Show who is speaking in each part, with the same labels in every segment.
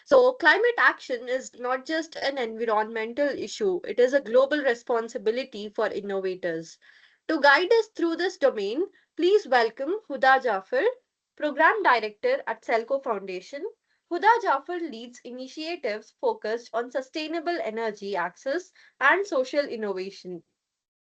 Speaker 1: So, climate action is not just an environmental issue, it is a global responsibility for innovators. To guide us through this domain, please welcome Huda Jafar, Program Director at Selco Foundation. Huda Jafar leads initiatives focused on sustainable energy access and social innovation.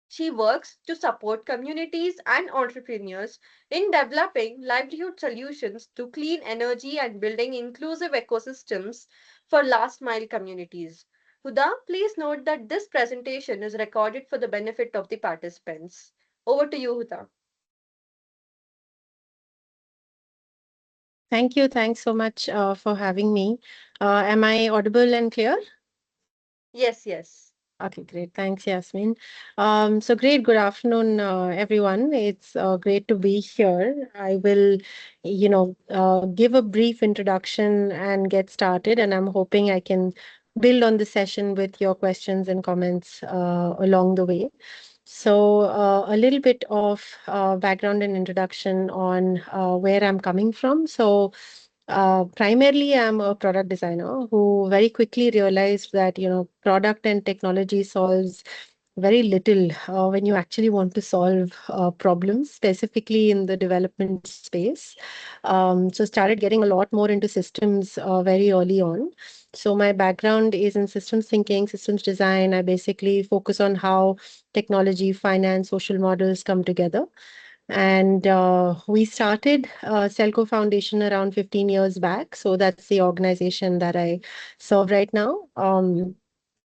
Speaker 1: She works to support communities and entrepreneurs in developing livelihood solutions to clean energy and building inclusive ecosystems for last mile communities. Huda, please note that this presentation is recorded for the benefit of the participants. Over to you, Huda.
Speaker 2: Thank you. Thanks so much for having me. Am I audible and clear?
Speaker 1: Yes, yes.
Speaker 2: Okay, great. Thanks, Yasmin. So great. Good afternoon, everyone. It's great to be here. I will, give a brief introduction and get started, and I'm hoping I can build on the session with your questions and comments along the way. So, a little bit of background and introduction on where I'm coming from. So, primarily, I'm a product designer who very quickly realized that, product and technology solves very little when you actually want to solve problems, specifically in the development space. So started getting a lot more into systems very early on. So my background is in systems thinking, systems design. I basically focus on how technology, finance, social models come together. And we started Selco Foundation around 15 years back. So that's the organization that I serve right now.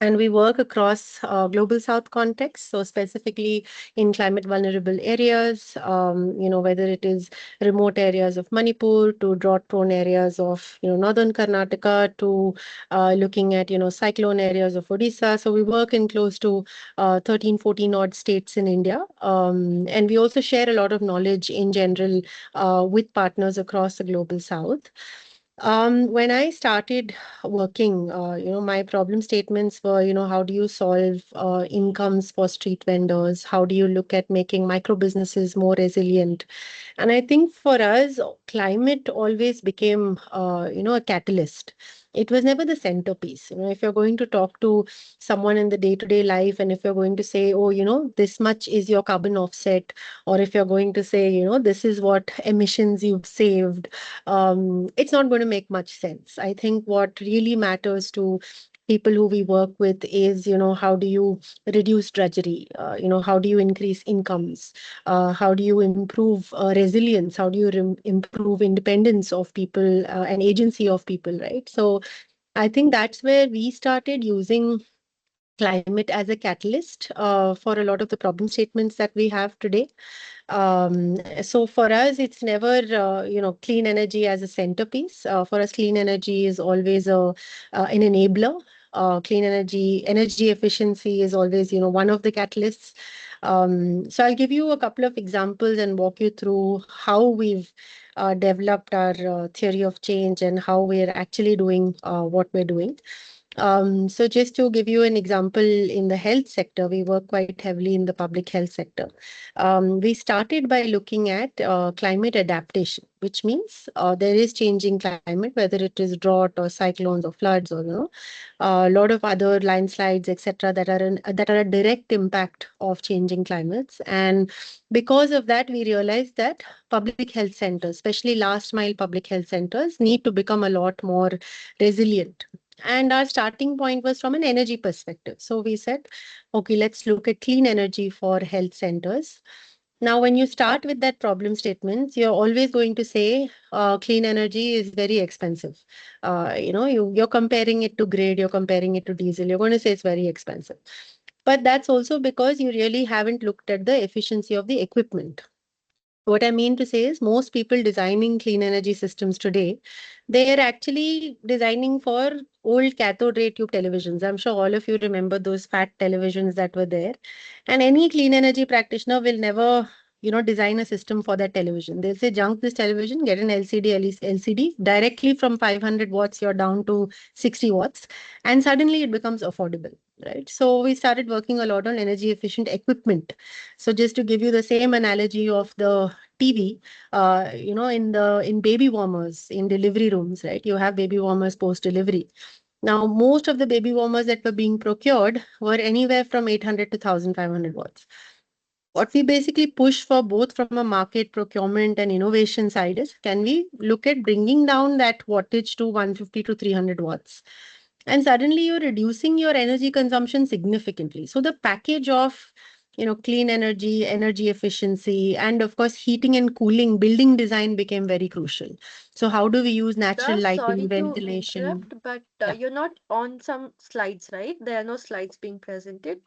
Speaker 2: And we work across global south context, so specifically in climate vulnerable areas, whether it is remote areas of Manipur to drought prone areas of northern Karnataka to looking at cyclone areas of Odisha. So we work in close to 13 14 odd states in India, and we also share a lot of knowledge in general with partners across the global south. When I started working, my problem statements were, how do you solve incomes for street vendors? How do you look at making micro businesses more resilient? And I think for us, climate always became, a catalyst. It was never the centerpiece. If you're going to talk to someone in the day-to-day life, and if you're going to say, oh, this much is your carbon offset, or if you're going to say, this is what emissions you've saved, it's not going to make much sense. I think what really matters to people who we work with is, how do you reduce drudgery? How do you increase incomes? How do you improve resilience? How do you improve independence of people and agency of people, right? So I think that's where we started using climate as a catalyst for a lot of the problem statements that we have today. So for us, it's never, clean energy as a centerpiece. For us, clean energy is always an enabler. Clean energy efficiency is always, one of the catalysts. So I'll give you a couple of examples and walk you through how we've developed our theory of change and how we're actually doing what we're doing. So just to give you an example, in the health sector, we work quite heavily in the public health sector. We started by looking at climate adaptation, which means there is changing climate, whether it is drought or cyclones or floods or a lot of other landslides, etc., that are a direct impact of changing climates. And because of that, we realized that public health centers, especially last mile public health centers, need to become a lot more resilient. And our starting point was from an energy perspective. So we said, okay, let's look at clean energy for health centers. Now, when you start with that problem statement, you're always going to say clean energy is very expensive. You're comparing it to grid, you're comparing it to diesel, you're going to say it's very expensive. But that's also because you really haven't looked at the efficiency of the equipment. What I mean to say is most people designing clean energy systems today, they are actually designing for old cathode ray tube televisions. I'm sure all of you remember those fat televisions that were there. And any clean energy practitioner will never, design a system for that television. They'll say, junk this television, get an LCD directly from 500 watts, you're down to 60 watts. And suddenly it becomes affordable, right? So we started working a lot on energy efficient equipment. So just to give you the same analogy of the TV, in baby warmers in delivery rooms, right? You have baby warmers post delivery. Now, most of the baby warmers that were being procured were anywhere from 800 to 1500 watts. What we basically push for both from a market procurement and innovation side is, can we look at bringing down that wattage to 150 to 300 watts? And suddenly you're reducing your energy consumption significantly. So the package of clean energy, energy efficiency, and of course heating and cooling, building design became very crucial. So how do we use natural
Speaker 1: Huda,
Speaker 2: lighting,
Speaker 1: sorry to
Speaker 2: ventilation?
Speaker 1: interrupt, but
Speaker 2: Yeah.
Speaker 1: you're not on some slides, right? There are no slides being presented.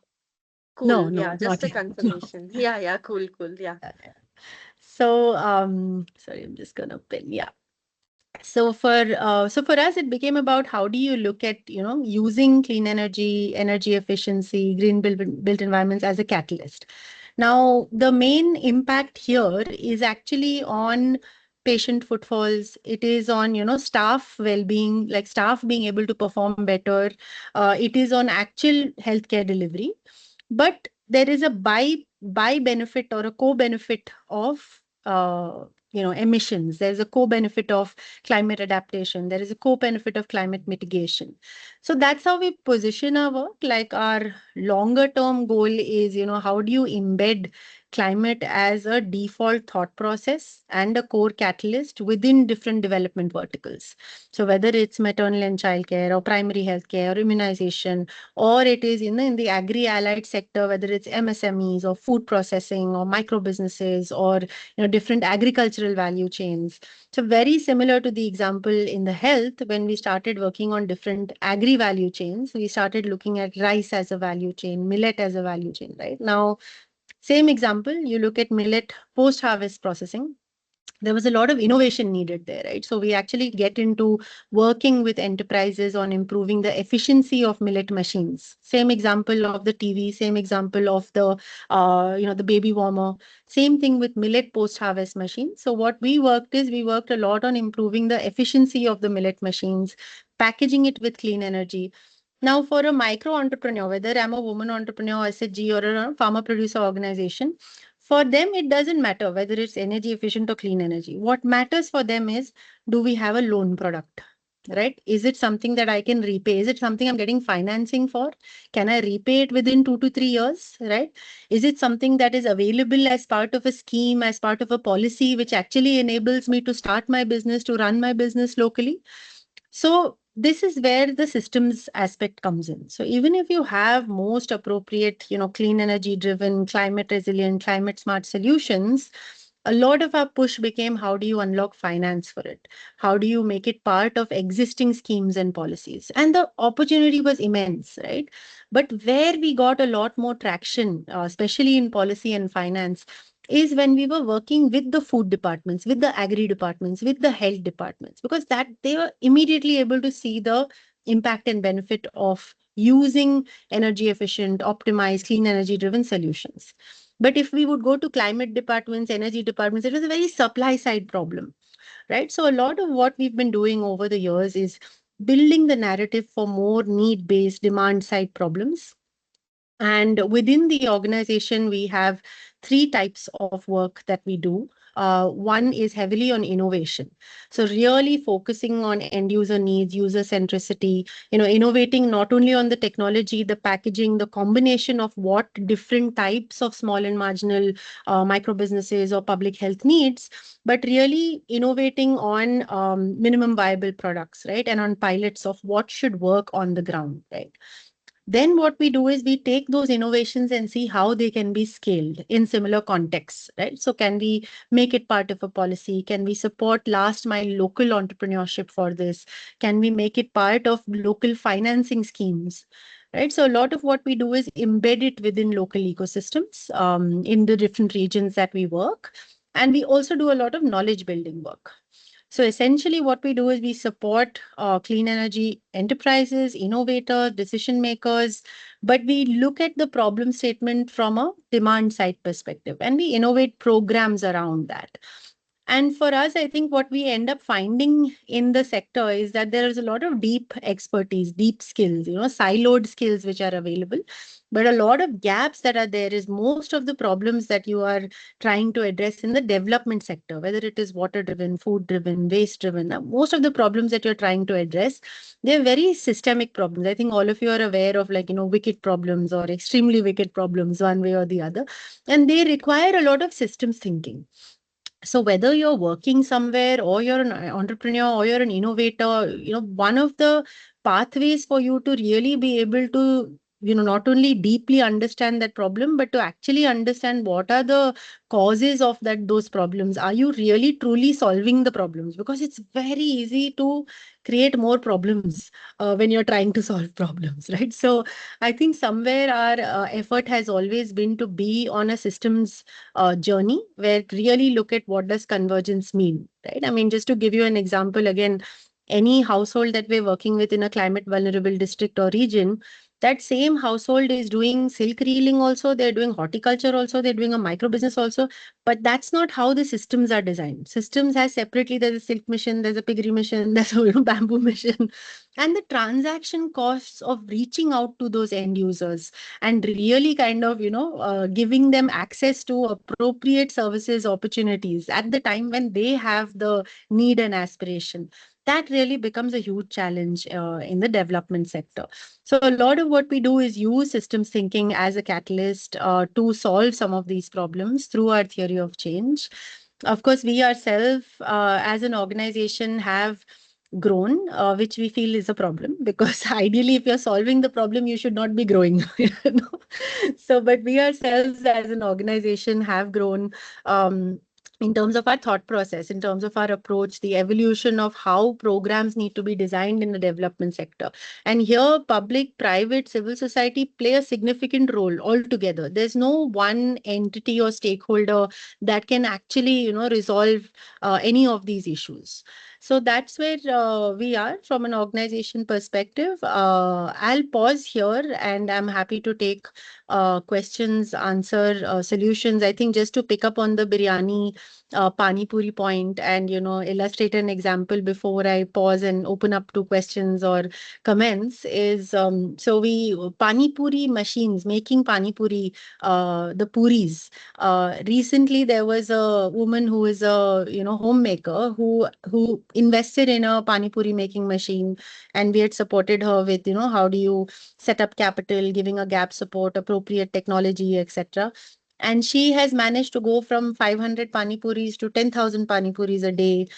Speaker 2: No,
Speaker 1: Cool.
Speaker 2: no,
Speaker 1: Yeah, just
Speaker 2: not
Speaker 1: a
Speaker 2: yet. No.
Speaker 1: confirmation. Yeah, yeah, cool, cool. Yeah.
Speaker 2: So, sorry, I'm just gonna pin. Yeah. So for us, it became about how do you look at using clean energy, energy efficiency, green built environments as a catalyst. Now, the main impact here is actually on patient footfalls. It is on staff well-being, like staff being able to perform better. It is on actual healthcare delivery, but there is a by benefit or a co-benefit of emissions. There's a co-benefit of climate adaptation. There is a co-benefit of climate mitigation. So that's how we position our work. Like our longer term goal is, how do you embed climate as a default thought process and a core catalyst within different development verticals. So whether it's maternal and childcare or primary healthcare or immunization, or it is in the agri-allied sector, whether it's MSMEs or food processing or micro businesses or different agricultural value chains. So very similar to the example in the health, when we started working on different agri value chains, we started looking at rice as a value chain, millet as a value chain, right? Now, same example, you look at millet post-harvest processing. There was a lot of innovation needed there, right? So we actually get into working with enterprises on improving the efficiency of millet machines. Same example of the TV, same example of the baby warmer. Same thing with millet post-harvest machines. So what we worked a lot on improving the efficiency of the millet machines, packaging it with clean energy. Now, for a micro entrepreneur, whether I'm a woman entrepreneur, SHG, or a farmer producer organization, for them, it doesn't matter whether it's energy efficient or clean energy. What matters for them is, do we have a loan product? Right? Is it something that I can repay? Is it something I'm getting financing for? Can I repay it within 2 to 3 years? Right? Is it something that is available as part of a scheme, as part of a policy, which actually enables me to start my business, to run my business locally? So this is where the systems aspect comes in. So even if you have most appropriate, clean energy driven, climate resilient, climate smart solutions, a lot of our push became, how do you unlock finance for it? How do you make it part of existing schemes and policies? And the opportunity was immense, right? But where we got a lot more traction, especially in policy and finance, is when we were working with the food departments, with the agri departments, with the health departments, because that they were immediately able to see the impact and benefit of using energy efficient, optimized, clean energy driven solutions. But if we would go to climate departments, energy departments, it was a very supply side problem, right? So a lot of what we've been doing over the years is building the narrative for more need based demand side problems. And within the organization, we have three types of work that we do. One is heavily on innovation. So really focusing on end user needs, user centricity, innovating not only on the technology, the packaging, the combination of what different types of small and marginal micro businesses or public health needs, but really innovating on minimum viable products, right? And on pilots of what should work on the ground, right? Then what we do is we take those innovations and see how they can be scaled in similar contexts, right? So can we make it part of a policy? Can we support last mile local entrepreneurship for this? Can we make it part of local financing schemes? Right. So a lot of what we do is embed it within local ecosystems in the different regions that we work. And we also do a lot of knowledge building work. So essentially, what we do is we support clean energy enterprises, innovators, decision makers, but we look at the problem statement from a demand side perspective and we innovate programs around that. And for us, I think what we end up finding in the sector is that there is a lot of deep expertise, deep skills, siloed skills which are available. But a lot of gaps that are there is most of the problems that you are trying to address in the development sector, whether it is water driven, food driven, waste driven. Most of the problems that you're trying to address, they're very systemic problems. I think all of you are aware of wicked problems or extremely wicked problems one way or the other. And they require a lot of systems thinking. So whether you're working somewhere or you're an entrepreneur or you're an innovator, one of the pathways for you to really be able to, not only deeply understand that problem, but to actually understand what are the causes of those problems. Are you really truly solving the problems? Because it's very easy to create more problems when you're trying to solve problems, right? So I think somewhere our effort has always been to be on a systems journey where really look at what does convergence mean, right? I mean, just to give you an example, again, any household that we're working with in a climate vulnerable district or region, that same household is doing silk reeling also, they're doing horticulture also, they're doing a micro business also, but that's not how the systems are designed. Systems has separately, there's a silk mission, there's a piggery mission, there's a bamboo mission, and the transaction costs of reaching out to those end users and really kind of giving them access to appropriate services opportunities at the time when they have the need and aspiration, that really becomes a huge challenge in the development sector. So a lot of what we do is use systems thinking as a catalyst to solve some of these problems through our theory of change. Of course, we ourselves as an organization have grown, which we feel is a problem because ideally, if you're solving the problem, you should not be growing. So, but we ourselves as an organization have grown in terms of our thought process, in terms of our approach, the evolution of how programs need to be designed in the development sector. And here, public, private, civil society play a significant role altogether. There's no one entity or stakeholder that can actually, resolve any of these issues. So that's where we are from an organization perspective. I'll pause here and I'm happy to take questions, answer solutions. I think just to pick up on the biryani pani puri point and illustrate an example before I pause and open up to questions or comments is so we pani puri machines making pani puri the puris. Recently, there was a woman who is a homemaker who invested in a pani puri making machine, and we had supported her with how do you set up capital, giving a gap support, appropriate technology, etc. And she has managed to go from 500 pani puris to 10,000 pani puris a day,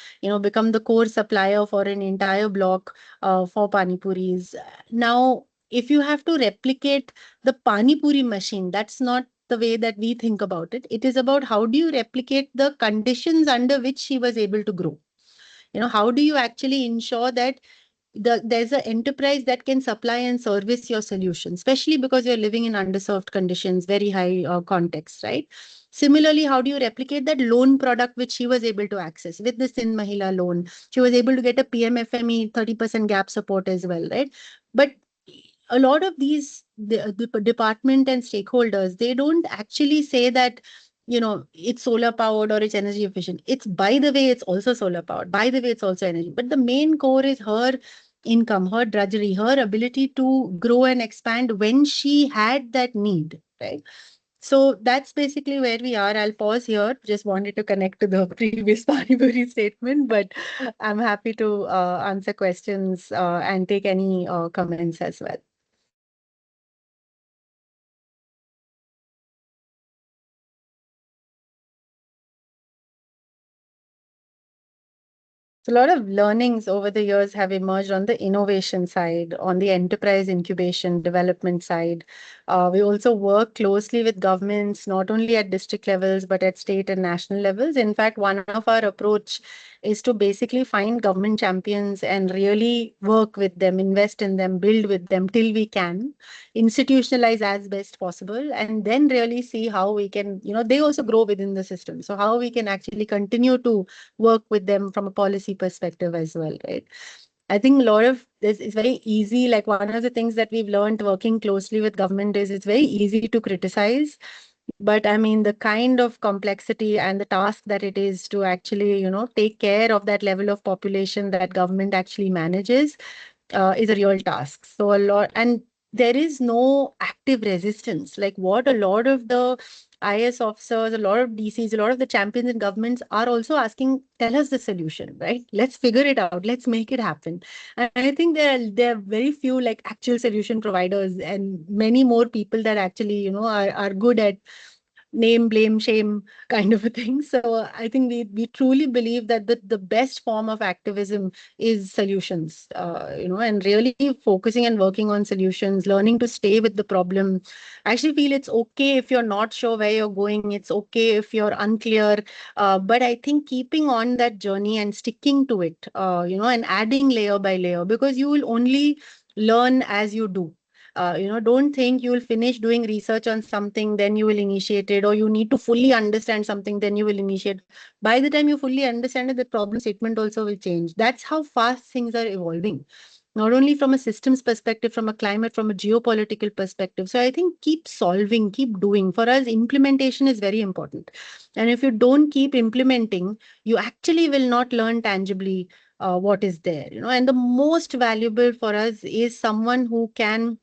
Speaker 2: become the core supplier for an entire block for pani puris. Now, if you have to replicate the pani puri machine, that's not the way that we think about it. It is about how do you replicate the conditions under which she was able to grow. How do you actually ensure that there's an enterprise that can supply and service your solution, especially because you're living in underserved conditions, very high context, right? Similarly, how do you replicate that loan product which she was able to access with the Sin Mahila loan? She was able to get a PMFME 30% gap support as well, right? But a lot of these the department and stakeholders, they don't actually say that it's solar powered or it's energy efficient. It's by the way it's also solar powered, by the way it's also energy, but the main core is her income, her drudgery, her ability to grow and expand when she had that need, right? So that's basically where we are. I'll pause here. Just wanted to connect to the previous Panipuri statement, but I'm happy to answer questions and take any comments as well. So a lot of learnings over the years have emerged on the innovation side, on the enterprise incubation development side. We also work closely with governments, not only at district levels, but at state and national levels. In fact, one of our approach is to basically find government champions and really work with them, invest in them, build with them till we can, institutionalize as best possible, and then really see how we can, they also grow within the system. So how we can actually continue to work with them from a policy policy perspective as well, right? I think a lot of this is very easy. Like one of the things that we've learned working closely with government is it's very easy to criticize. But I mean, the kind of complexity and the task that it is to actually, take care of that level of population that government actually manages is a real task. So a lot, and there is no active resistance. Like what a lot of the IS officers, a lot of DCs, a lot of the champions in governments are also asking, tell us the solution, right? Let's figure it out. Let's make it happen. And I think there are very few like actual solution providers and many more people that actually, are good at name, blame, shame kind of a thing. So I think we truly believe that the best form of activism is solutions, and really focusing and working on solutions, learning to stay with the problem. I actually feel it's okay if you're not sure where you're going. It's okay if you're unclear. But I think keeping on that journey and sticking to it, and adding layer by layer, because you will only learn as you do. Don't think you will finish doing research on something, then you will initiate it, or you need to fully understand something, then you will initiate. By the time you fully understand it, the problem statement also will change. That's how fast things are evolving, not only from a systems perspective, from a climate, from a geopolitical perspective. So I think keep solving, keep doing. For us, implementation is very important. And if you don't keep implementing, you actually will not learn tangibly what is there. And the most valuable for us is someone who can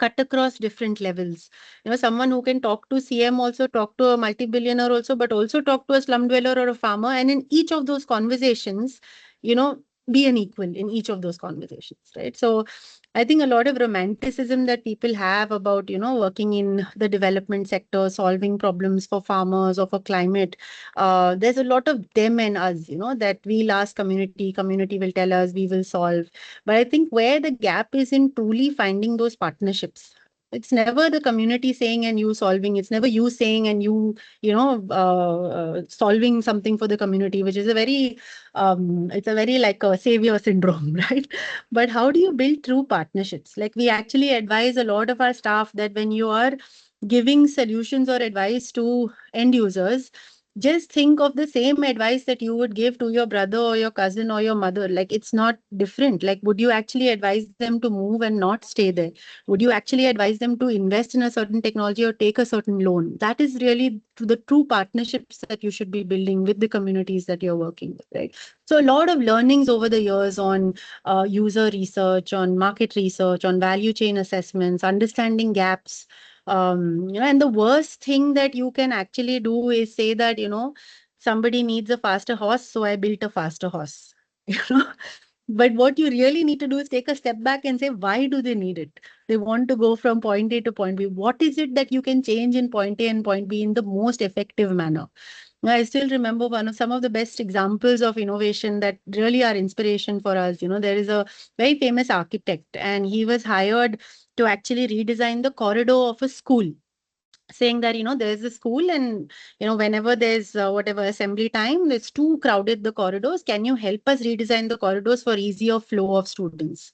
Speaker 2: cut across different levels. Someone who can talk to CM also, talk to a multi-billionaire also, but also talk to a slum dweller or a farmer. And in each of those conversations, you know, be an equal in each of those conversations, right? So I think a lot of romanticism that people have about, working in the development sector, solving problems for farmers or for climate, there's a lot of them and us, that we'll ask community, community will tell us, we will solve. But I think where the gap is in truly finding those partnerships. It's never the community saying and you solving. It's never you saying and solving something for the community, which is it's a very like a savior syndrome, right? But how do you build true partnerships? Like we actually advise a lot of our staff that when you are giving solutions or advice to end users, just think of the same advice that you would give to your brother or your cousin or your mother. Like it's not different. Like, would you actually advise them to move and not stay there? Would you actually advise them to invest in a certain technology or take a certain loan? That is really the true partnerships that you should be building with the communities that you're working with, right? So a lot of learnings over the years on user research, on market research, on value chain assessments, understanding gaps. And the worst thing that you can actually do is say that, somebody needs a faster horse, so I built a faster horse. You know, but what you really need to do is take a step back and say, why do they need it? They want to go from point A to point B. What is it that you can change in point A and point B in the most effective manner? I still remember some of the best examples of innovation that really are inspiration for us. There is a very famous architect, and he was hired to actually redesign the corridor of a school, saying that there's a school, and whenever there's whatever assembly time, it's too crowded the corridors. Can you help us redesign the corridors for easier flow of students?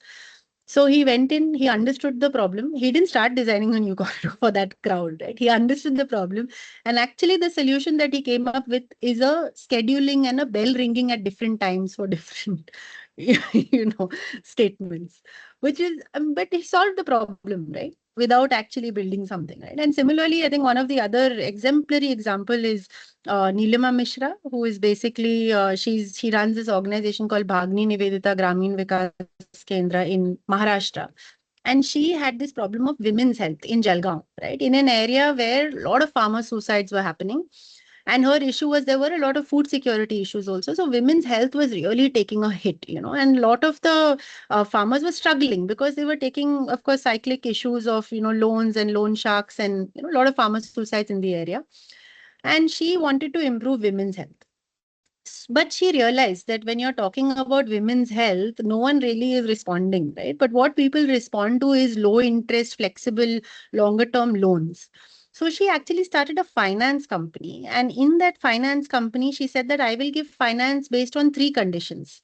Speaker 2: So he went in, he understood the problem. He didn't start designing a new corridor for that crowd, right? He understood the problem. And actually, the solution that he came up with is a scheduling and a bell ringing at different times for different, statements, which is, but he solved the problem, right? Without actually building something, right? And similarly, I think one of the other exemplary example is Nilima Mishra, who is basically, she runs this organization called Bhagni Nivedita Gramin Vikas Kendra in Maharashtra. And she had this problem of women's health in Jalgaon, right? In an area where a lot of farmer suicides were happening. And her issue was there were a lot of food security issues also. So women's health was really taking a hit, and a lot of the farmers were struggling because they were taking, of course, cyclic issues of, loans and loan sharks and, a lot of farmer suicides in the area. And she wanted to improve women's health. But she realized that when you're talking about women's health, no one really is responding, right? But what people respond to is low interest, flexible, longer term loans. So she actually started a finance company. And in that finance company, she said that I will give finance based on three conditions.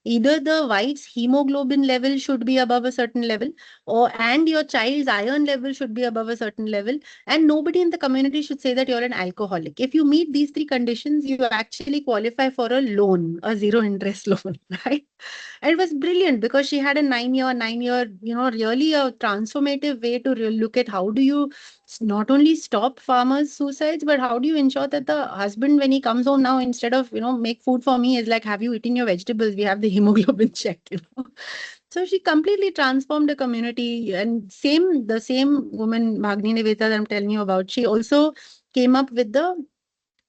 Speaker 2: Either the wife's hemoglobin level should be above a certain level, or and your child's iron level should be above a certain level, and nobody in the community should say that you're an alcoholic. If you meet these three conditions, you actually qualify for a loan, a zero interest loan, right? And it was brilliant because she had a 9 year, really a transformative way to look at how do you not only stop farmers' suicides, but how do you ensure that the husband, when he comes home now, instead of, make food for me, is like, have you eaten your vegetables? We have the hemoglobin check. So she completely transformed the community. And the same woman, Bhagni Niveta, that I'm telling you about, she also came up with the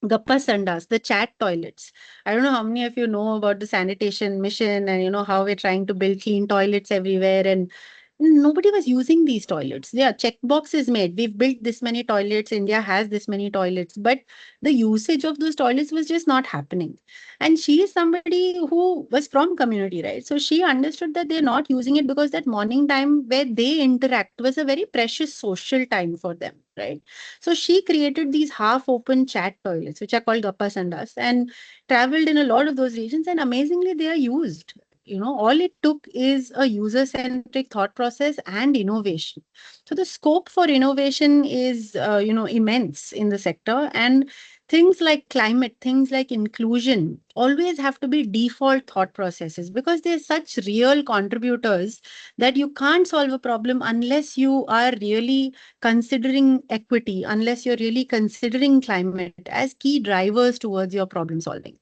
Speaker 2: Gappa Sandas, the chat toilets. I don't know how many of you know about the sanitation mission and how we're trying to build clean toilets everywhere, and nobody was using these toilets. Yeah, checkbox is made. We've built this many toilets. India has this many toilets, but the usage of those toilets was just not happening. And she is somebody who was from community, right? So she understood that they're not using it because that morning time where they interact was a very precious social time for them, right? So she created these half-open chat toilets, which are called Gappa Sandas, and traveled in a lot of those regions. And amazingly, they are used. All it took is a user-centric thought process and innovation. So the scope for innovation is, immense in the sector. And things like climate, things like inclusion always have to be default thought processes because they're such real contributors that you can't solve a problem unless you are really considering equity, unless you're really considering climate as key drivers towards your problem solving.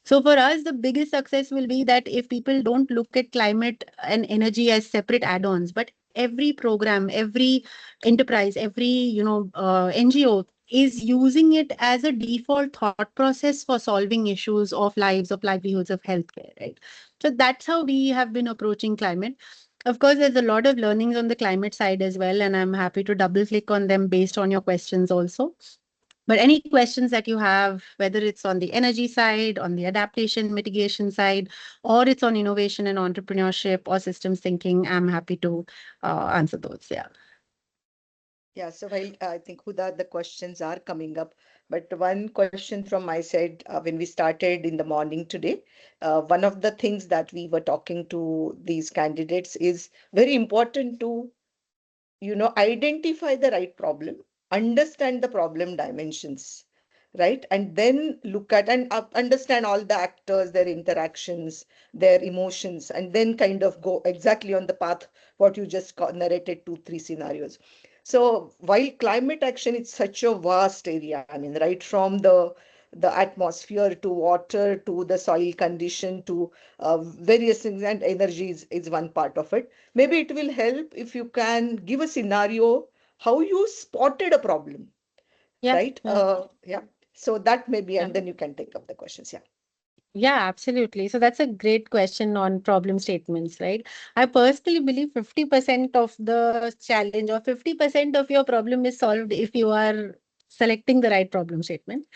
Speaker 2: So for us, the biggest success will be that if people don't look at climate and energy as separate add-ons, but every program, every enterprise, every NGO is using it as a default thought process for solving issues of lives, of livelihoods, of healthcare, right? So that's how we have been approaching climate. Of course, there's a lot of learnings on the climate side as well, and I'm happy to double click on them based on your questions also. But any questions that you have, whether it's on the energy side, on the adaptation mitigation side, or it's on innovation and entrepreneurship or systems thinking, I'm happy to answer those. Yeah.
Speaker 3: Yeah, so while I think Huda, the questions are coming up, but one question from my side, when we started in the morning today, one of the things that we were talking to these candidates is very important to, identify the right problem, understand the problem dimensions, right? And then look at and understand all the actors, their interactions, their emotions, and then kind of go exactly on the path what you just narrated, two, three scenarios. So while climate action is such a vast area, I mean, right from the atmosphere to water to the soil condition to various things, and energy is one part of it. Maybe it will help if you can give a scenario how you spotted a problem,
Speaker 2: Yeah.
Speaker 3: right?
Speaker 2: Yeah.
Speaker 3: Yeah. So that maybe,
Speaker 2: Yeah.
Speaker 3: and then you can take up the questions. Yeah.
Speaker 2: Yeah, absolutely. So that's a great question on problem statements, right? I personally believe 50% of the challenge or 50% of your problem is solved if you are selecting the right problem statement.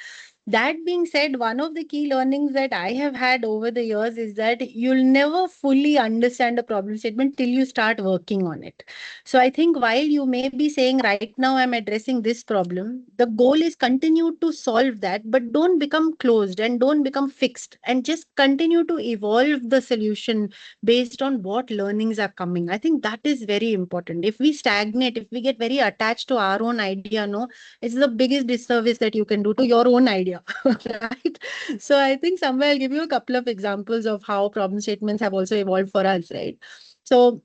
Speaker 2: That being said, one of the key learnings that I have had over the years is that you'll never fully understand a problem statement till you start working on it. So I think while you may be saying right now I'm addressing this problem, the goal is continue to solve that, but don't become closed and don't become fixed and just continue to evolve the solution based on what learnings are coming. I think that is very important. If we stagnate, if we get very attached to our own idea, no, it's the biggest disservice that you can do to your own idea, right? So I think somewhere I'll give you a couple of examples of how problem statements have also evolved for us, right? So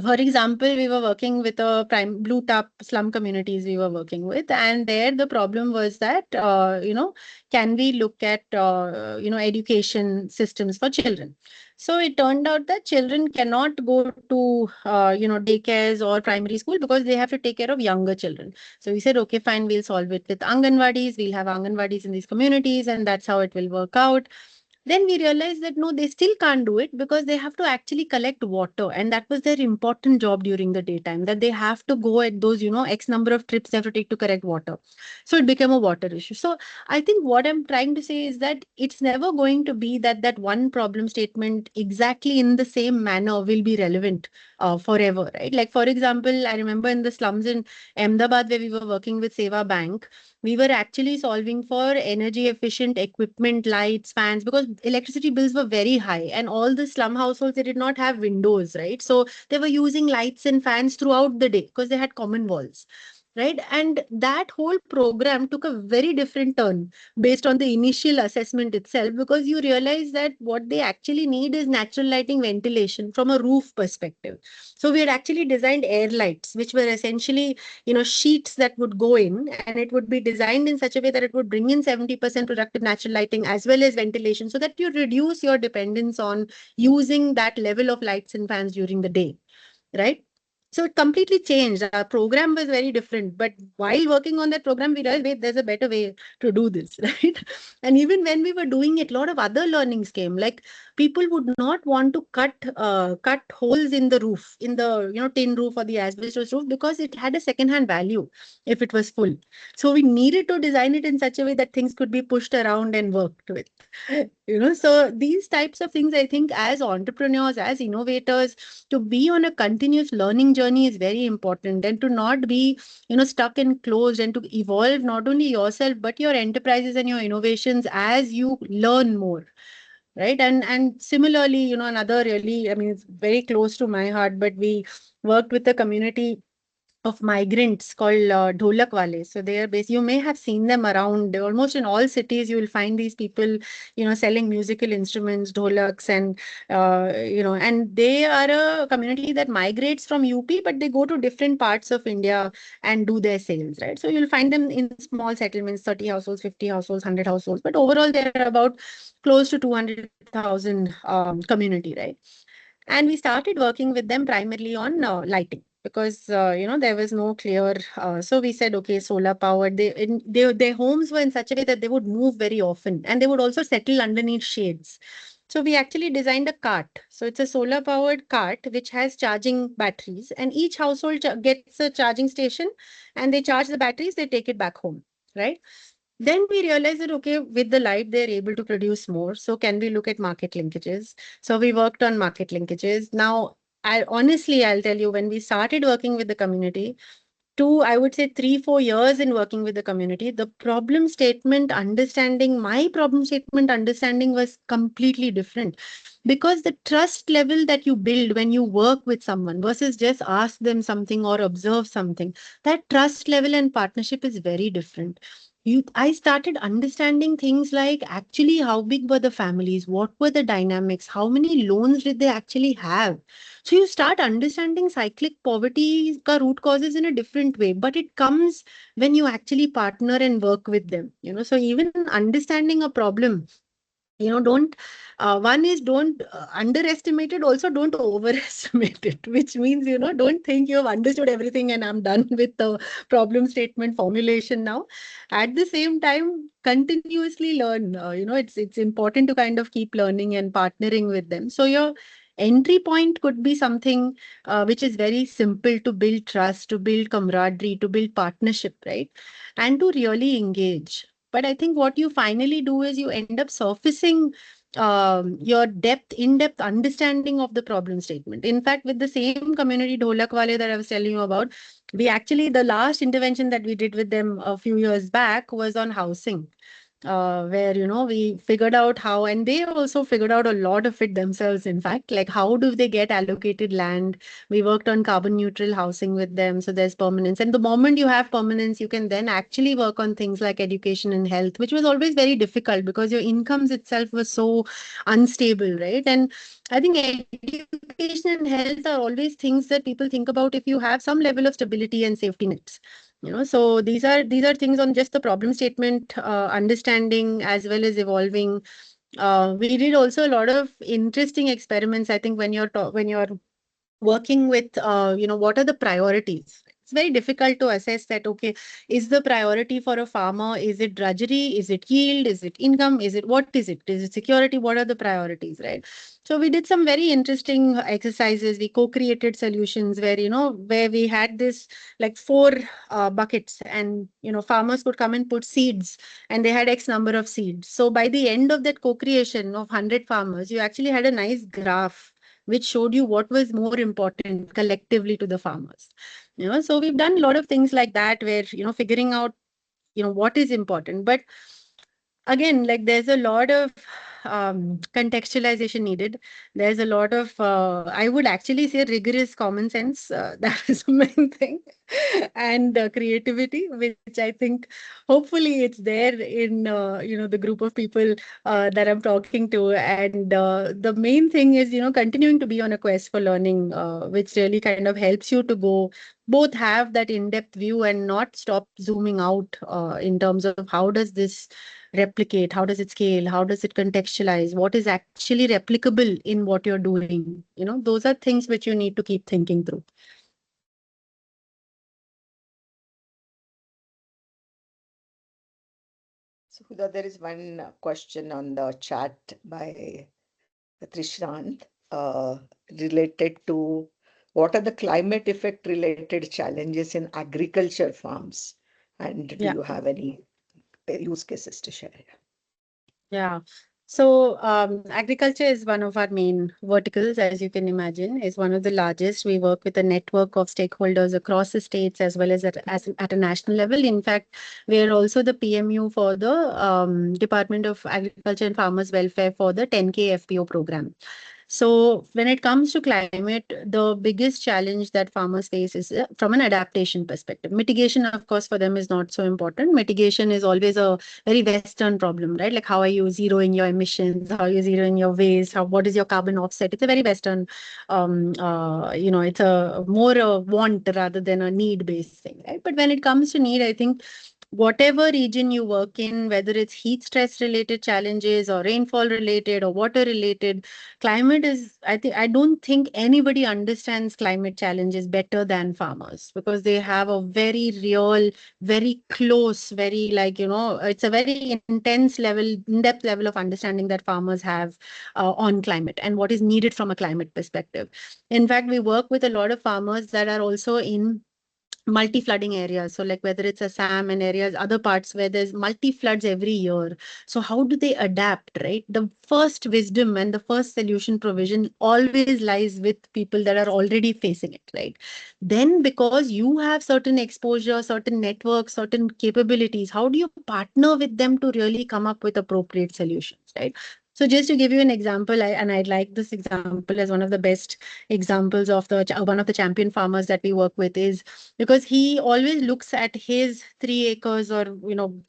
Speaker 2: for example, we were working with a prime blue tap slum communities we were working with, and there the problem was that can we look at education systems for children? So it turned out that children cannot go to daycares or primary school because they have to take care of younger children. So we said, okay, fine, we'll solve it with Anganwadis. We'll have Anganwadis in these communities, and that's how it will work out. Then we realized that no, they still can't do it because they have to actually collect water. And that was their important job during the daytime, that they have to go at those, X number of trips they have to take to collect water. So it became a water issue. So I think what I'm trying to say is that it's never going to be that that one problem statement exactly in the same manner will be relevant forever, right? Like, for example, I remember in the slums in Ahmedabad where we were working with Seva Bank, We were actually solving for energy efficient equipment, lights, fans, because electricity bills were very high, and all the slum households, they did not have windows, right? So they were using lights and fans throughout the day because they had common walls, right? And that whole program took a very different turn based on the initial assessment itself, because you realize that what they actually need is natural lighting, ventilation from a roof perspective. So we had actually designed air lights, which were essentially, sheets that would go in, and it would be designed in such a way that it would bring in 70% productive natural lighting as well as ventilation, so that you reduce your dependence on using that level of lights and fans during the day, right? So it completely changed. Our program was very different. But while working on that program, we realized, wait, there's a better way to do this, right? And even when we were doing it, a lot of other learnings came. Like, people would not want to cut holes in the roof, in the tin roof or the asbestos roof, because it had a second-hand value if it was full. So we needed to design it in such a way that things could be pushed around and worked with. So these types of things, I think, as entrepreneurs, as innovators, to be on a continuous learning journey is very important, and to not be stuck and closed, and to evolve not only yourself but your enterprises and your innovations as you learn more, right? And similarly, another really, I mean, it's very close to my heart, but we worked with a community of migrants called Dholak Wale. So they are based, you may have seen them around almost in all cities. You will find these people, selling musical instruments, dholaks, and they are a community that migrates from UP, but they go to different parts of India and do their sales, right? So you'll find them in small settlements, 30 households, 50 households, 100 households, but overall they're about close to 200,000 community, right? And we started working with them primarily on lighting, because there was no clear, so we said, okay, solar powered. Their homes were in such a way that they would move very often, and they would also settle underneath shades. So we actually designed a cart. So it's a solar powered cart which has charging batteries, and each household gets a charging station, and they charge the batteries, they take it back home, right? Then we realized that, okay, with the light, they're able to produce more. So can we look at market linkages? So we worked on market linkages. Now, I'll tell you, when we started working with the community, I would say 3, 4 years in working with the community, my problem statement understanding was completely different, because the trust level that you build when you work with someone versus just ask them something or observe something, that trust level and partnership is very different. I started understanding things like, actually, how big were the families? What were the dynamics? How many loans did they actually have? So you start understanding cyclic poverty ka root causes in a different way, but it comes when you actually partner and work with them. So even understanding a problem, don't one is, don't underestimate it, also don't overestimate it, which means, don't think you have understood everything and I'm done with the problem statement formulation now. At the same time, continuously learn. It's important to kind of keep learning and partnering with them. So your entry point could be something which is very simple, to build trust, to build camaraderie, to build partnership, right? And to really engage. But I think what you finally do is you end up surfacing your in-depth understanding of the problem statement. In fact, with the same community, Dholak Wale, that I was telling you about, the last intervention that we did with them a few years back was on housing, where we figured out how, and they also figured out a lot of it themselves, in fact, like, how do they get allocated land. We worked on carbon neutral housing with them, so there's permanence, and the moment you have permanence, you can then actually work on things like education and health, which was always very difficult because your incomes itself was so unstable, right? And I think education and health are always things that people think about if you have some level of stability and safety nets. So these are things on just the problem statement, understanding as well as evolving. We did also a lot of interesting experiments. I think when you're working with, what are the priorities? It's very difficult to assess that, okay, is the priority for a farmer, is it drudgery, is it yield, is it income, is it security, what are the priorities, right? So we did some very interesting exercises. We co-created solutions where, where we had this like four buckets, and, farmers could come and put seeds, and they had X number of seeds. So by the end of that co-creation of 100 farmers, you actually had a nice graph which showed you what was more important collectively to the farmers. So we've done a lot of things like that, where, figuring out, what is important. But again, like there's a lot of contextualization needed. There's a lot of, I would actually say, rigorous common sense. That is the main thing, and creativity, which I think hopefully it's there in the group of people that I'm talking to. And the main thing is continuing to be on a quest for learning, which really kind of helps you to go both have that in-depth view and not stop zooming out in terms of how does this replicate, how does it scale, how does it contextualize, what is actually replicable in what you're doing. Those are things which you need to keep thinking through.
Speaker 3: So, Huda, there is one question on the chat by Trishant related to what are the climate effect related challenges in agriculture farms, and do
Speaker 2: Yeah.
Speaker 3: you have any use cases to share?
Speaker 2: Yeah. So agriculture is one of our main verticals, as you can imagine, is one of the largest. We work with a network of stakeholders across the states as well as at a national level. In fact, we are also the PMU for the Department of Agriculture and Farmers Welfare for the 10K FPO program. So when it comes to climate, the biggest challenge that farmers face is from an adaptation perspective. Mitigation, of course, for them is not so important. Mitigation is always a very Western problem, right? Like how are you zeroing your emissions? How are you zeroing your waste? What is your carbon offset? It's a very Western, it's a more a want rather than a need-based thing, right? But when it comes to need, I think whatever region you work in, whether it's heat stress related challenges or rainfall related or water related, climate is, I don't think anybody understands climate challenges better than farmers, because they have a very real, very close, very it's a very intense level, in-depth level of understanding that farmers have on climate and what is needed from a climate perspective. In fact, we work with a lot of farmers that are also in multi-flooding areas. So like whether it's Assam and areas, other parts where there's multi-floods every year. So how do they adapt, right? The first wisdom and the first solution provision always lies with people that are already facing it, right? Then because you have certain exposure, certain networks, certain capabilities, how do you partner with them to really come up with appropriate solutions, right? So just to give you an example, I'd like this example as one of the best examples of one of the champion farmers that we work with, is because he always looks at his 3 acres, or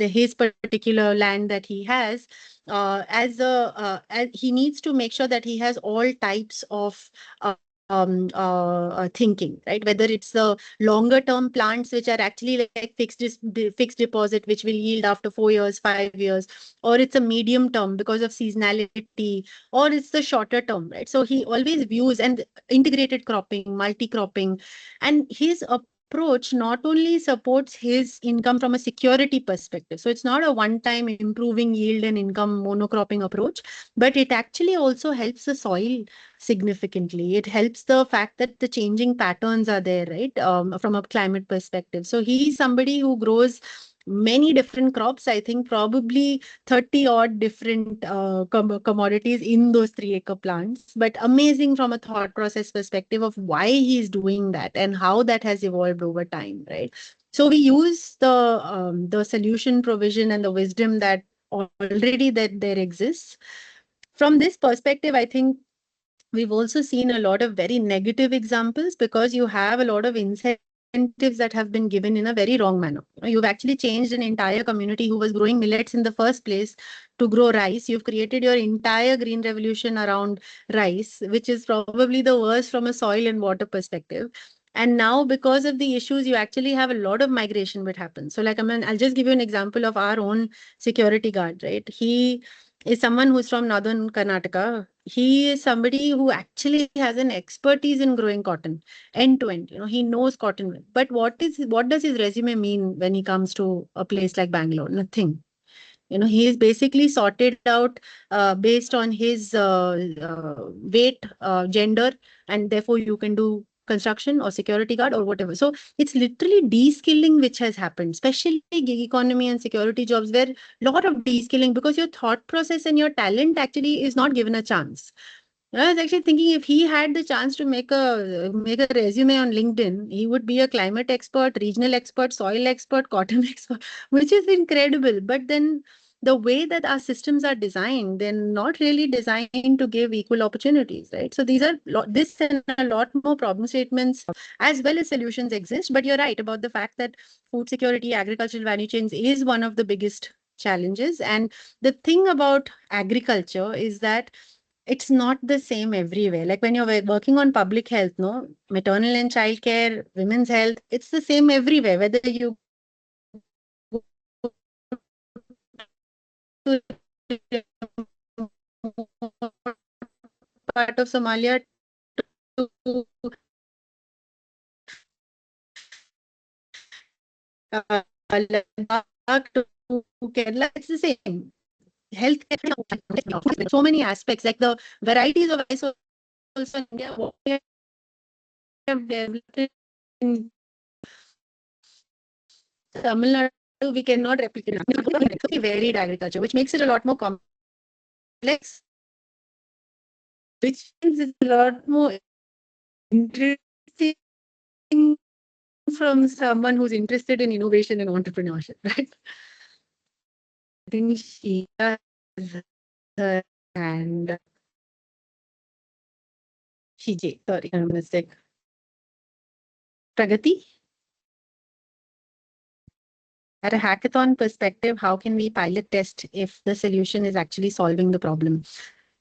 Speaker 2: his particular land that he has, as he needs to make sure that he has all types of thinking, right? Whether it's the longer term plants which are actually like fixed deposit which will yield after 4 years, 5 years, or it's a medium term because of seasonality, or it's the shorter term, right? So he always views and integrated cropping, multi cropping, and his approach not only supports his income from a security perspective. So it's not a one-time improving yield and income monocropping approach, but it actually also helps the soil significantly. It helps the fact that the changing patterns are there, right? From a climate perspective. So he's somebody who grows many different crops. I think probably 30 odd different commodities in those 3 acre plants, but amazing from a thought process perspective of why he's doing that and how that has evolved over time, right? So we use the solution provision and the wisdom that already that there exists. From this perspective, I think we've also seen a lot of very negative examples, because you have a lot of incentives that have been given in a very wrong manner. You've actually changed an entire community who was growing millets in the first place to grow rice. You've created your entire green revolution around rice, which is probably the worst from a soil and water perspective. And now, because of the issues, you actually have a lot of migration which happens. So, like, I mean, I'll just give you an example of our own security guard, right? He is someone who's from northern Karnataka. He is somebody who actually has an expertise in growing cotton end to end. He knows cotton well. But what does his resume mean when he comes to a place like Bangalore? Nothing. He is basically sorted out based on his weight, gender, and therefore you can do construction or security guard or whatever. So it's literally de-skilling which has happened, especially gig economy and security jobs, where a lot of de-skilling, because your thought process and your talent actually is not given a chance. I was actually thinking if he had the chance to make a resume on LinkedIn, he would be a climate expert, regional expert, soil expert, cotton expert, which is incredible. But then the way that our systems are designed, they're not really designed to give equal opportunities, right? So these are this and a lot more problem statements as well as solutions exist. But you're right about the fact that food security, agricultural value chains is one of the biggest challenges. And the thing about agriculture is that it's not the same everywhere. Like when you're working on public health, no, maternal and child care, women's health, it's the same everywhere. Whether you go to part of Somalia to Ladakh to Kerala, it's the same. Healthcare, so many aspects, like the varieties of rice also in India, what we have developed in Tamil Nadu, we cannot replicate. It's a varied agriculture, which makes it a lot more complex, which means it's a lot more interesting from someone who's interested in innovation and entrepreneurship, right? I think she has her and Shiji, sorry, I'm mistake. Pragati? At a hackathon perspective, how can we pilot test if the solution is actually solving the problem?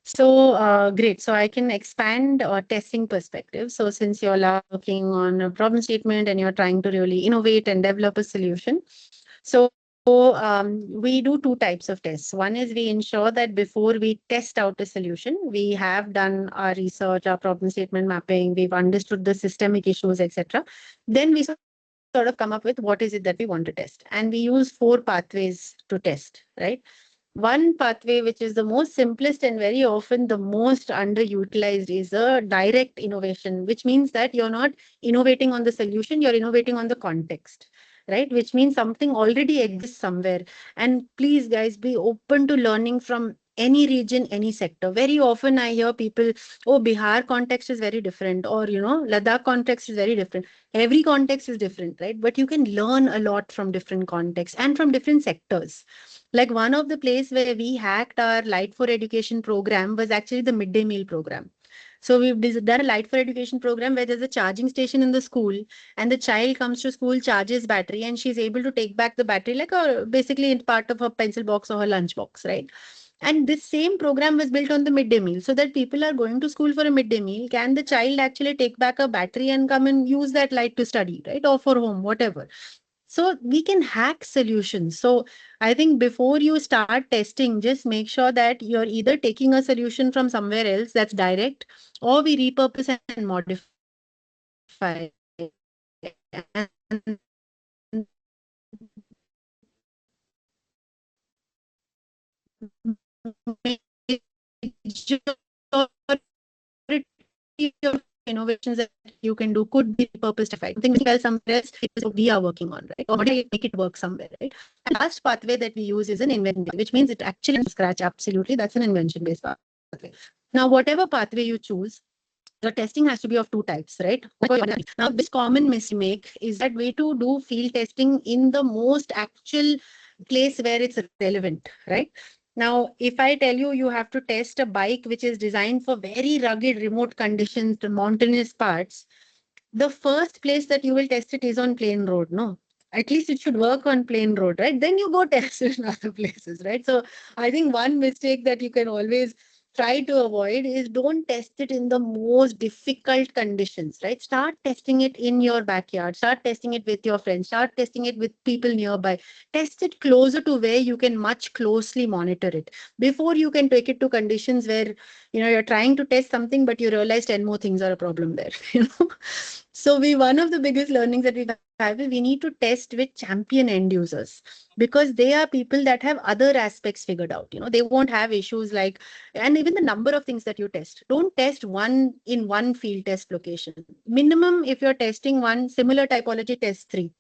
Speaker 2: So great. So I can expand testing perspective. So since you're working on a problem statement and you're trying to really innovate and develop a solution, so we do two types of tests. One is we ensure that before we test out a solution, we have done our research, our problem statement mapping, we've understood the systemic issues, etc. Then we sort of come up with what is it that we want to test. And we use four pathways to test, right? One pathway, which is the most simplest and very often the most underutilized, is a direct innovation, which means that you're not innovating on the solution, you're innovating on the context, right? Which means something already exists somewhere. And please, guys, be open to learning from any region, any sector. Very often I hear people, oh, Bihar context is very different, or, Ladakh context is very different. Every context is different, right? But you can learn a lot from different contexts and from different sectors. Like one of the place where we hacked our Light for Education program was actually the midday meal program. So we've done a Light for Education program where there's a charging station in the school, and the child comes to school, charges battery, and she's able to take back the battery like a basically in part of her pencil box or her lunch box, right? And this same program was built on the midday meal, so that people are going to school for a midday meal. Can the child actually take back a battery and come and use that light to study, right? Or for home, whatever. So we can hack solutions. So I think before you start testing, just make sure that you're either taking a solution from somewhere else that's direct, or we repurpose and modify. And of innovations that you can do could be repurposed. Something else somewhere else we are working on, right? Or make it work somewhere, right? And last pathway that we use is an invention, which means it actually from scratch. Absolutely, that's an invention-based pathway. Now, whatever pathway you choose, the testing has to be of two types, right? Now, this common mistake is that way to do field testing in the most actual place where it's relevant, right? Now, if I tell you you have to test a bike which is designed for very rugged remote conditions, to mountainous parts, the first place that you will test it is on plain road, no? At least it should work on plain road, right? Then you go test it in other places, right? So I think one mistake that you can always try to avoid is don't test it in the most difficult conditions, right? Start testing it in your backyard, start testing it with your friends, start testing it with people nearby. Test it closer to where you can much closely monitor it before you can take it to conditions where you're trying to test something but you realize 10 more things are a problem there. So one of the biggest learnings that we've had is we need to test with champion end users, because they are people that have other aspects figured out. They won't have issues like, and even the number of things that you test. Don't test one in one field test location. Minimum, if you're testing one similar typology, test three.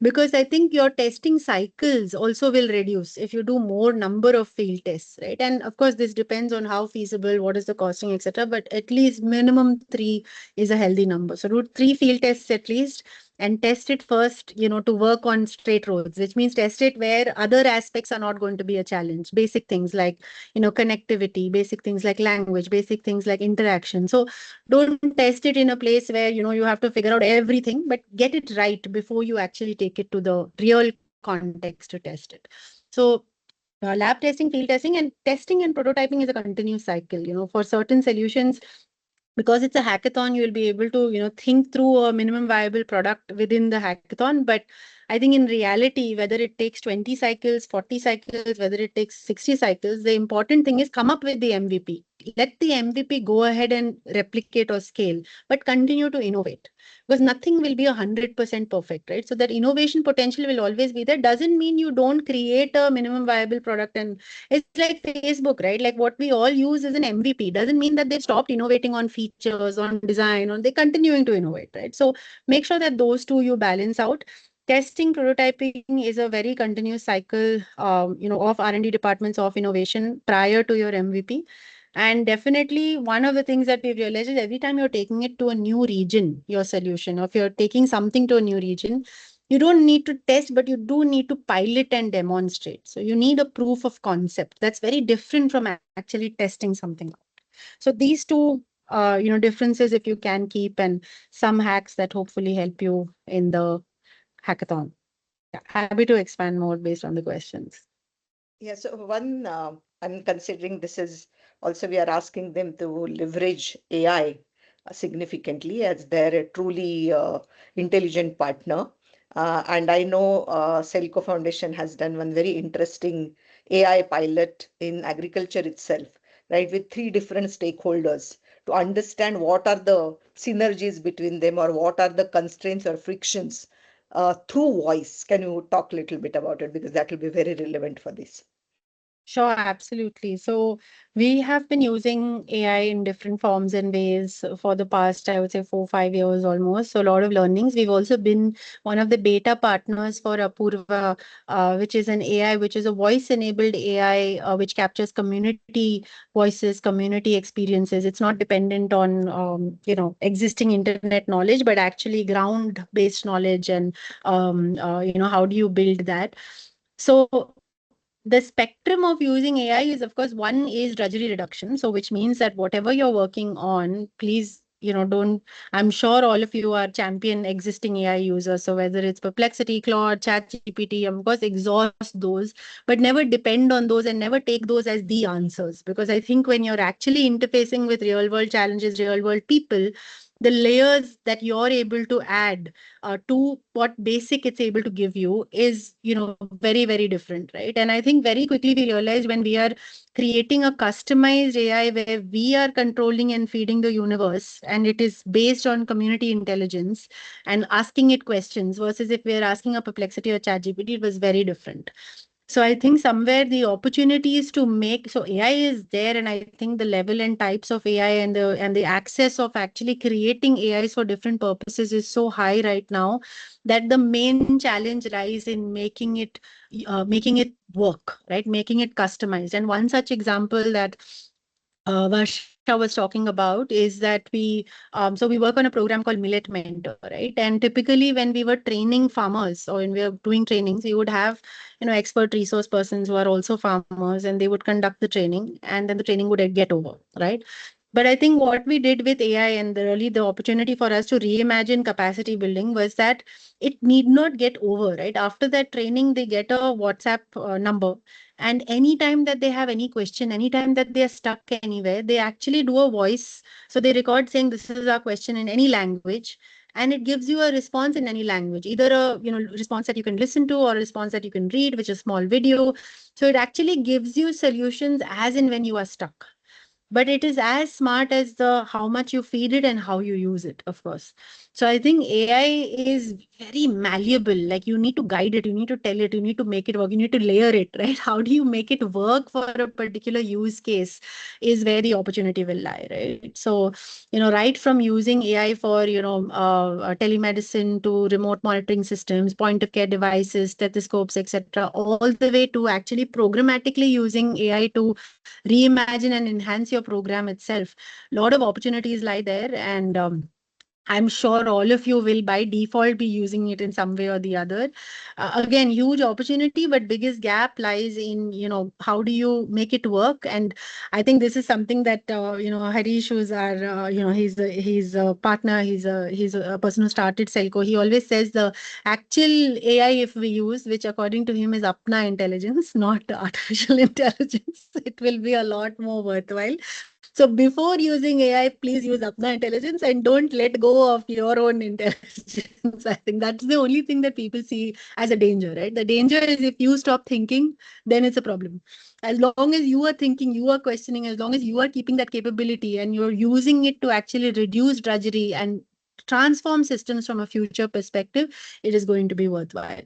Speaker 2: because I think your testing cycles also will reduce if you do more number of field tests, right? And of course, this depends on how feasible, what is the costing, etc. But at least minimum three is a healthy number. So do three field tests at least and test it first, to work on straight roads, which means test it where other aspects are not going to be a challenge. Basic things like, connectivity, basic things like language, basic things like interaction. So don't test it in a place where you have to figure out everything, but get it right before you actually take it to the real context to test it. So lab testing, field testing, and testing and prototyping is a continuous cycle. For certain solutions, because it's a hackathon, you will be able to think through a minimum viable product within the hackathon. But I think in reality, whether it takes 20 cycles, 40 cycles, whether it takes 60 cycles, the important thing is come up with the MVP. Let the MVP go ahead and replicate or scale, but continue to innovate, because nothing will be 100% perfect, right? So that innovation potential will always be there. Doesn't mean you don't create a minimum viable product. And it's like Facebook, right? Like what we all use is an MVP. Doesn't mean that they've stopped innovating on features, on design, or they're continuing to innovate, right? So make sure that those two you balance out. Testing, prototyping is a very continuous cycle, of R&D departments of innovation prior to your MVP. And definitely one of the things that we've realized is every time you're taking it to a new region, your solution, or if you're taking something to a new region, you don't need to test, but you do need to pilot and demonstrate. So you need a proof of concept. That's very different from actually testing something out. So these two, differences, if you can keep, and some hacks that hopefully help you in the hackathon. Yeah, happy to expand more based on the questions.
Speaker 3: Yeah, so one, I'm considering this is also we are asking them to leverage AI significantly as their truly intelligent partner. And I know Selco Foundation has done one very interesting AI pilot in agriculture itself, right, with three different stakeholders to understand what are the synergies between them or what are the constraints or frictions through voice. Can you talk a little bit about it? Because that will be very relevant for this.
Speaker 2: Sure, absolutely. So we have been using AI in different forms and ways for the past, I would say, 4, 5 years almost. So a lot of learnings. We've also been one of the beta partners for Apurva, which is an AI, which is a voice-enabled AI, which captures community voices, community experiences. It's not dependent on, existing internet knowledge, but actually ground-based knowledge and, how do you build that? So the spectrum of using AI is, of course, one is drudgery reduction. So, which means that whatever you're working on, please, don't, I'm sure all of you are champion existing AI users. So, whether it's Perplexity, Claude, ChatGPT, of course, exhaust those, but never depend on those and never take those as the answers. Because I think when you're actually interfacing with real world challenges, real world people, the layers that you're able to add to what basic it's able to give you is very, very different, right? And I think very quickly we realize when we are creating a customized AI where we are controlling and feeding the universe, and it is based on community intelligence and asking it questions, versus if we're asking a Perplexity or ChatGPT, it was very different. So I think somewhere the opportunities to make, so AI is there, and I think the level and types of AI and the access of actually creating AIs for different purposes is so high right now that the main challenge lies in making it work, right? Making it customized. And one such example that Varsha was talking about is that so we work on a program called Millet Mentor, right? And typically when we were training farmers or when we were doing trainings, we would have, expert resource persons who are also farmers, and they would conduct the training, and then the training would get over, right? But I think what we did with AI and really the opportunity for us to reimagine capacity building was that it need not get over, right? After that training, they get a WhatsApp number, and anytime that they have any question, anytime that they are stuck anywhere, they actually do a voice. So they record saying, this is our question in any language. And it gives you a response in any language, either a response that you can listen to or a response that you can read, which is a small video. So it actually gives you solutions as in when you are stuck, but it is as smart as the how much you feed it and how you use it, of course. So I think AI is very malleable. Like you need to guide it, you need to tell it, you need to make it work, you need to layer it, right? How do you make it work for a particular use case is where the opportunity will lie, right? So, right from using AI for, telemedicine to remote monitoring systems, point of care devices, stethoscopes, etc., all the way to actually programmatically using AI to reimagine and enhance your program itself. A lot of opportunities lie there, and I'm sure all of you will by default be using it in some way or the other. Again, huge opportunity, but biggest gap lies in, how do you make it work? And I think this is something that, Harish, who's our, he's a partner, he's a person who started Selco. He always says the actual AI, if we use, which according to him is Apna intelligence, not artificial intelligence, it will be a lot more worthwhile. So before using AI, please use Apna intelligence and don't let go of your own intelligence. I think that's the only thing that people see as a danger, right? The danger is if you stop thinking, then it's a problem. As long as you are thinking, you are questioning, as long as you are keeping that capability and you're using it to actually reduce drudgery and transform systems from a future perspective, it is going to be worthwhile.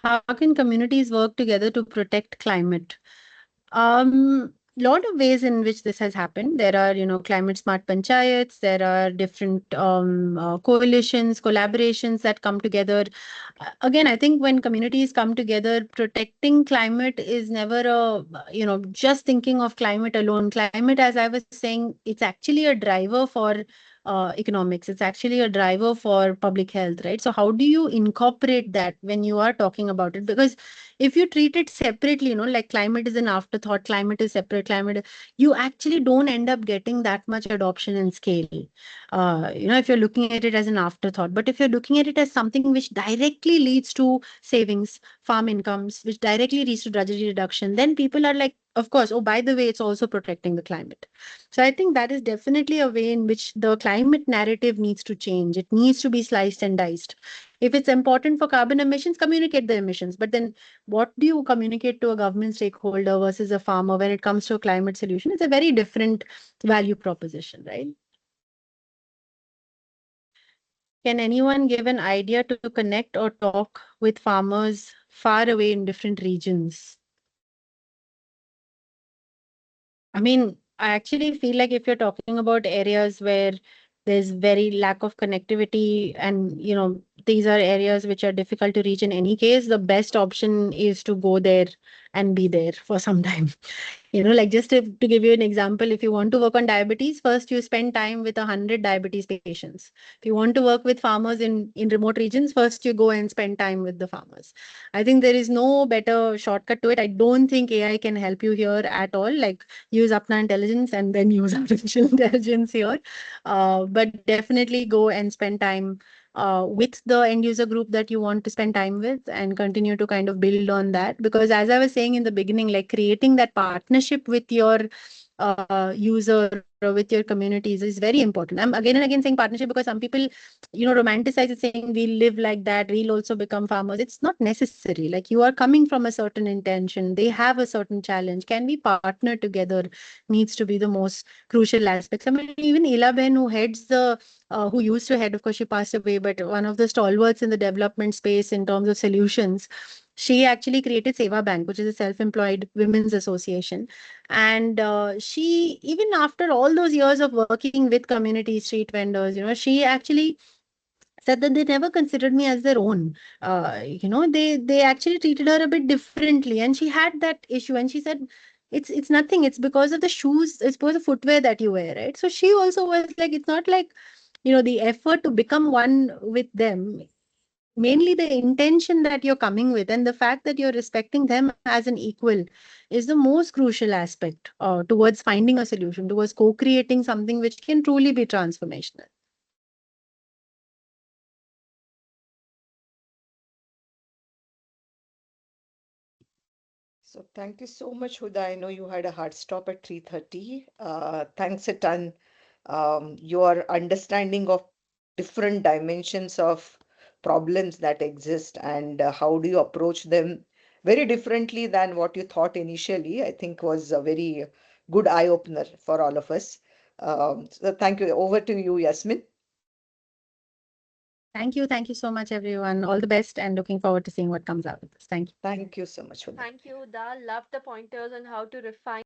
Speaker 2: How can communities work together to protect climate? Lot of ways in which this has happened. There are, climate smart panchayats. There are different coalitions, collaborations that come together. Again, I think when communities come together, protecting climate is never just thinking of climate alone. Climate, as I was saying, it's actually a driver for economics. It's actually a driver for public health, right? So how do you incorporate that when you are talking about it? Because if you treat it separately, like climate is an afterthought, climate is separate, climate, you actually don't end up getting that much adoption and scale. If you're looking at it as an afterthought, but if you're looking at it as something which directly leads to savings, farm incomes, which directly leads to drudgery reduction, then people are like, of course, oh, by the way, it's also protecting the climate. So I think that is definitely a way in which the climate narrative needs to change. It needs to be sliced and diced. If it's important for carbon emissions, communicate the emissions. But then what do you communicate to a government stakeholder versus a farmer when it comes to a climate solution? It's a very different value proposition, right? Can anyone give an idea to connect or talk with farmers far away in different regions? I mean, I actually feel like if you're talking about areas where there's very lack of connectivity and, these are areas which are difficult to reach in any case, the best option is to go there and be there for some time. Like just to give you an example, if you want to work on diabetes, first you spend time with 100 diabetes patients. If you want to work with farmers in remote regions, first you go and spend time with the farmers. I think there is no better shortcut to it. I don't think AI can help you here at all. Like use Apna intelligence and then use artificial intelligence here. But definitely go and spend time with the end user group that you want to spend time with and continue to kind of build on that. Because as I was saying in the beginning, like creating that partnership with your user or with your communities is very important. I'm again and again saying partnership because some people, romanticize it saying we live like that, we'll also become farmers. It's not necessary. Like you are coming from a certain intention, they have a certain challenge. Can we partner together needs to be the most crucial aspect. I mean, even Ilaben, who used to head, of course, she passed away, but one of the stalwarts in the development space in terms of solutions, she actually created Seva Bank, which is a self-employed women's association. And she, even after all those years of working with community street vendors, she actually said that they never considered me as their own. They actually treated her a bit differently, and she had that issue. And she said, "It's nothing. It's because of the shoes. It's because of footwear that you wear, right?" So she also was like, "It's not like, the effort to become one with them. Mainly the intention that you're coming with and the fact that you're respecting them as an equal is the most crucial aspect towards finding a solution, towards co-creating something which can truly be transformational."
Speaker 3: So thank you so much, Huda. I know you had a hard stop at 3:30. Thanks a ton. Your understanding of different dimensions of problems that exist and how do you approach them very differently than what you thought initially, I think was a very good eye opener for all of us. So thank you. Over to you, Yasmin.
Speaker 2: Thank you. Thank you so much, everyone. All the best and looking forward to seeing what comes out of this. Thank you.
Speaker 3: Thank you so much for that.
Speaker 1: Thank you, Huda. Love the pointers on how to refine